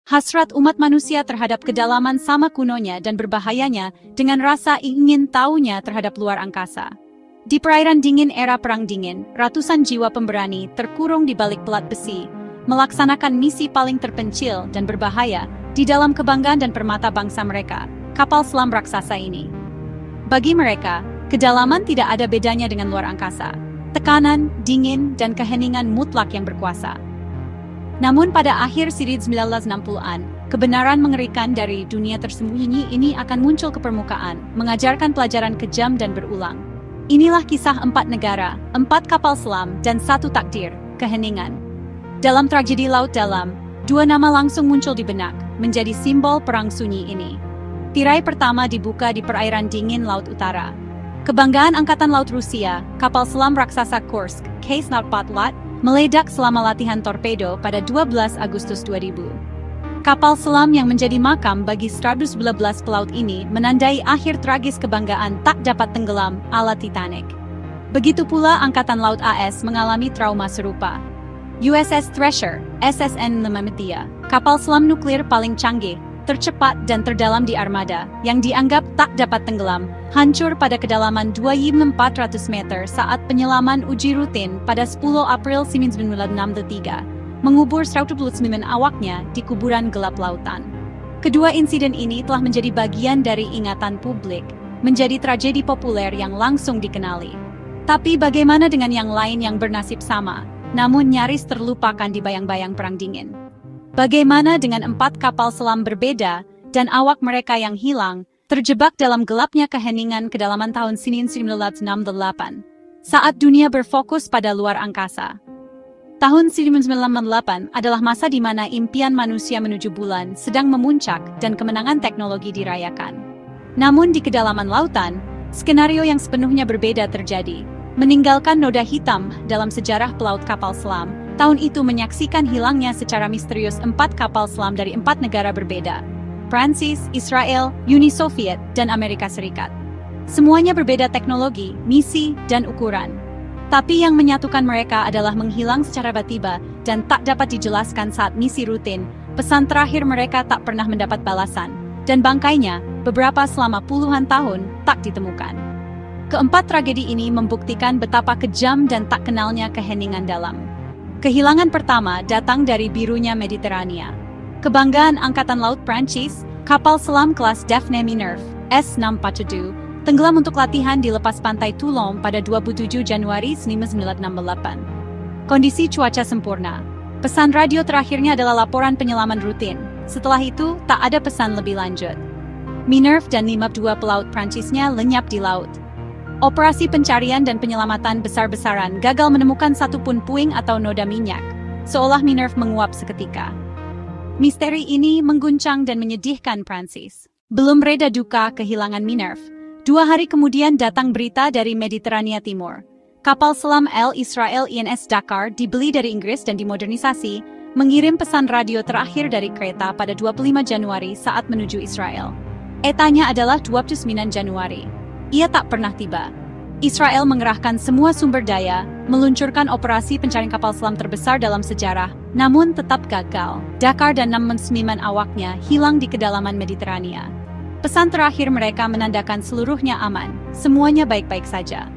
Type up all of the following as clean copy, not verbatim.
Hasrat umat manusia terhadap kedalaman sama kunonya dan berbahayanya dengan rasa ingin tahunya terhadap luar angkasa. Di perairan dingin era Perang Dingin, ratusan jiwa pemberani terkurung di balik pelat besi, melaksanakan misi paling terpencil dan berbahaya di dalam kebanggaan dan permata bangsa mereka, kapal selam raksasa ini. Bagi mereka, kedalaman tidak ada bedanya dengan luar angkasa. Tekanan, dingin, dan keheningan mutlak yang berkuasa. Namun pada akhir siri 1960-an, kebenaran mengerikan dari dunia tersembunyi ini akan muncul ke permukaan, mengajarkan pelajaran kejam dan berulang. Inilah kisah 4 negara, 4 kapal selam, dan 1 takdir, keheningan. Dalam tragedi Laut Dalam, 2 nama langsung muncul di benak, menjadi simbol perang sunyi ini. Tirai pertama dibuka di perairan dingin Laut Utara. Kebanggaan Angkatan Laut Rusia, kapal selam raksasa Kursk, K-Snarpatlat, meledak selama latihan torpedo pada 12 Agustus 2000. Kapal selam yang menjadi makam bagi 112 pelaut ini menandai akhir tragis kebanggaan tak dapat tenggelam ala Titanic. Begitu pula Angkatan Laut AS mengalami trauma serupa. USS Thresher, SSN Nemetia, kapal selam nuklir paling canggih, tercepat dan terdalam di armada, yang dianggap tak dapat tenggelam, hancur pada kedalaman 2.400 meter saat penyelaman uji rutin pada 10 April 1963, mengubur 129 awaknya di kuburan gelap lautan. Kedua insiden ini telah menjadi bagian dari ingatan publik, menjadi tragedi populer yang langsung dikenali. Tapi bagaimana dengan yang lain yang bernasib sama, namun nyaris terlupakan di bayang-bayang Perang Dingin? Bagaimana dengan 4 kapal selam berbeda dan awak mereka yang hilang, terjebak dalam gelapnya keheningan kedalaman tahun 1968, saat dunia berfokus pada luar angkasa? Tahun 1968 adalah masa di mana impian manusia menuju bulan sedang memuncak dan kemenangan teknologi dirayakan. Namun di kedalaman lautan, skenario yang sepenuhnya berbeda terjadi, meninggalkan noda hitam dalam sejarah pelaut kapal selam. Tahun itu menyaksikan hilangnya secara misterius 4 kapal selam dari 4 negara berbeda. Prancis, Israel, Uni Soviet, dan Amerika Serikat. Semuanya berbeda teknologi, misi, dan ukuran. Tapi yang menyatukan mereka adalah menghilang secara tiba-tiba dan tak dapat dijelaskan saat misi rutin. Pesan terakhir mereka tak pernah mendapat balasan, dan bangkainya, beberapa selama puluhan tahun, tak ditemukan. Keempat tragedi ini membuktikan betapa kejam dan tak kenalnya keheningan dalam. Kehilangan pertama datang dari birunya Mediterania. Kebanggaan Angkatan Laut Prancis, kapal selam kelas Daphne Minerve, S642, tenggelam untuk latihan di lepas pantai Toulon pada 27 Januari 1968. Kondisi cuaca sempurna. Pesan radio terakhirnya adalah laporan penyelaman rutin. Setelah itu, tak ada pesan lebih lanjut. Minerve dan 52 pelaut Prancisnya lenyap di laut. Operasi pencarian dan penyelamatan besar-besaran gagal menemukan satupun puing atau noda minyak, seolah Minerve menguap seketika. Misteri ini mengguncang dan menyedihkan Prancis. Belum reda duka kehilangan Minerve, 2 hari kemudian datang berita dari Mediterania Timur. Kapal selam El Israel INS Dakar dibeli dari Inggris dan dimodernisasi, mengirim pesan radio terakhir dari kereta pada 25 Januari saat menuju Israel. Etanya adalah 29 Januari. Ia tak pernah tiba. Israel mengerahkan semua sumber daya, meluncurkan operasi pencarian kapal selam terbesar dalam sejarah, namun tetap gagal. Dakar dan 69 awaknya hilang di kedalaman Mediterania. Pesan terakhir mereka menandakan seluruhnya aman, semuanya baik-baik saja.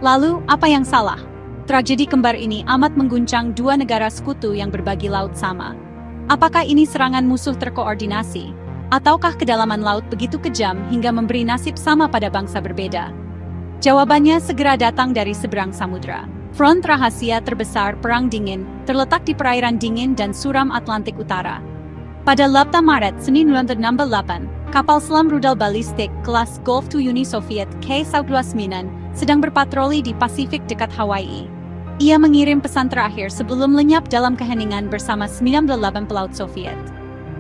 Lalu, apa yang salah? Tragedi kembar ini amat mengguncang 2 negara sekutu yang berbagi laut sama. Apakah ini serangan musuh terkoordinasi? Ataukah kedalaman laut begitu kejam hingga memberi nasib sama pada bangsa berbeda? Jawabannya segera datang dari seberang samudra. Front rahasia terbesar Perang Dingin terletak di perairan dingin dan suram Atlantik Utara. Pada 8 Maret 1968, kapal selam rudal balistik kelas Gulf II Uni Soviet K-29 sedang berpatroli di Pasifik dekat Hawaii. Ia mengirim pesan terakhir sebelum lenyap dalam keheningan bersama 98 pelaut Soviet.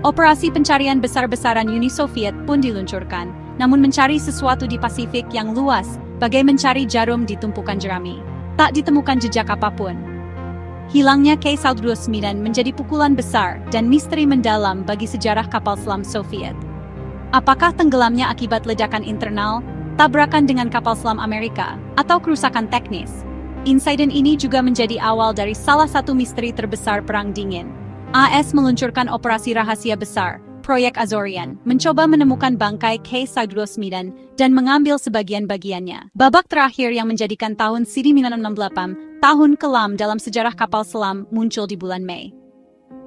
Operasi pencarian besar-besaran Uni Soviet pun diluncurkan, namun mencari sesuatu di Pasifik yang luas, bagai mencari jarum di tumpukan jerami. Tak ditemukan jejak apapun. Hilangnya K-29 menjadi pukulan besar dan misteri mendalam bagi sejarah kapal selam Soviet. Apakah tenggelamnya akibat ledakan internal, tabrakan dengan kapal selam Amerika, atau kerusakan teknis? Insiden ini juga menjadi awal dari salah satu misteri terbesar Perang Dingin. AS meluncurkan operasi rahasia besar, Proyek Azorian, mencoba menemukan bangkai K-129 dan mengambil sebagian-bagiannya. Babak terakhir yang menjadikan tahun 1968 tahun kelam dalam sejarah kapal selam muncul di bulan Mei.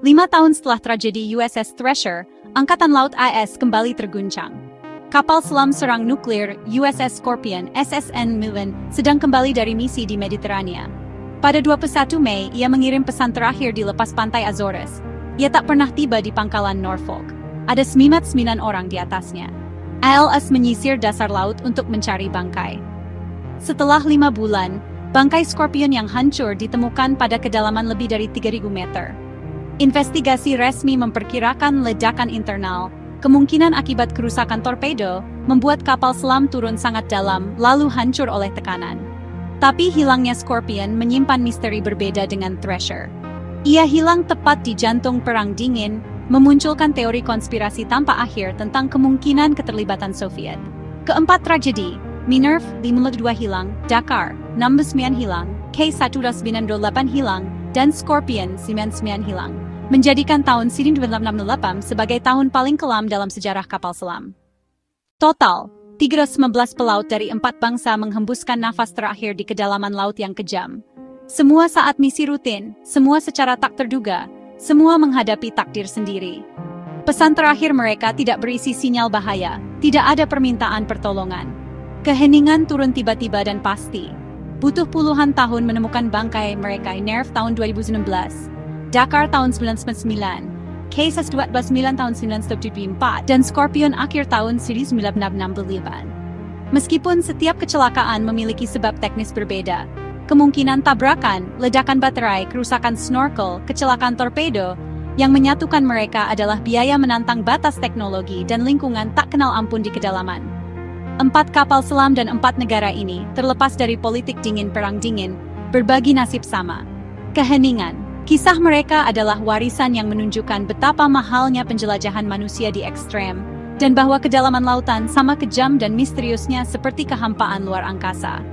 5 tahun setelah tragedi USS Thresher, Angkatan Laut AS kembali terguncang. Kapal selam serang nuklir USS Scorpion SSN Millen sedang kembali dari misi di Mediterania. Pada 21 Mei, ia mengirim pesan terakhir di lepas pantai Azores. Ia tak pernah tiba di pangkalan Norfolk. Ada 9 orang di atasnya. ALS menyisir dasar laut untuk mencari bangkai. Setelah 5 bulan, bangkai Scorpion yang hancur ditemukan pada kedalaman lebih dari 3.000 meter. Investigasi resmi memperkirakan ledakan internal, kemungkinan akibat kerusakan torpedo, membuat kapal selam turun sangat dalam lalu hancur oleh tekanan. Tapi hilangnya Scorpion menyimpan misteri berbeda dengan Thresher. Ia hilang tepat di jantung Perang Dingin, memunculkan teori konspirasi tanpa akhir tentang kemungkinan keterlibatan Soviet. Keempat tragedi, Minerve 52 hilang, Dakar 69 hilang, K-198 hilang, dan Scorpion 99 hilang, menjadikan tahun 1968 sebagai tahun paling kelam dalam sejarah kapal selam. Total, 319 pelaut dari 4 bangsa menghembuskan nafas terakhir di kedalaman laut yang kejam. Semua saat misi rutin, semua secara tak terduga, semua menghadapi takdir sendiri. Pesan terakhir mereka tidak berisi sinyal bahaya, tidak ada permintaan pertolongan. Keheningan turun tiba-tiba dan pasti. Butuh puluhan tahun menemukan bangkai mereka. Minerve tahun 2016, Dakar tahun 1999, K-129 tahun 1974, dan Scorpion akhir tahun 1969. Meskipun setiap kecelakaan memiliki sebab teknis berbeda, kemungkinan tabrakan, ledakan baterai, kerusakan snorkel, kecelakaan torpedo, yang menyatukan mereka adalah biaya menantang batas teknologi dan lingkungan tak kenal ampun di kedalaman. 4 kapal selam dan 4 negara ini, terlepas dari politik dingin Perang Dingin, berbagi nasib sama. Keheningan. Kisah mereka adalah warisan yang menunjukkan betapa mahalnya penjelajahan manusia di ekstrem, dan bahwa kedalaman lautan sama kejam dan misteriusnya seperti kehampaan luar angkasa.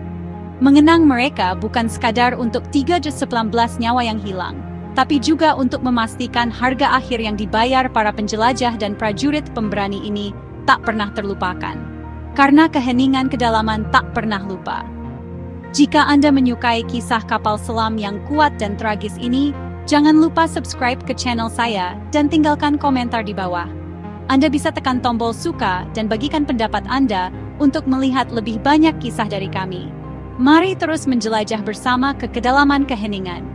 Mengenang mereka bukan sekadar untuk 319 nyawa yang hilang, tapi juga untuk memastikan harga akhir yang dibayar para penjelajah dan prajurit pemberani ini tak pernah terlupakan. Karena keheningan kedalaman tak pernah lupa. Jika Anda menyukai kisah kapal selam yang kuat dan tragis ini, jangan lupa subscribe ke channel saya dan tinggalkan komentar di bawah. Anda bisa tekan tombol suka dan bagikan pendapat Anda untuk melihat lebih banyak kisah dari kami. Mari terus menjelajah bersama ke kedalaman keheningan.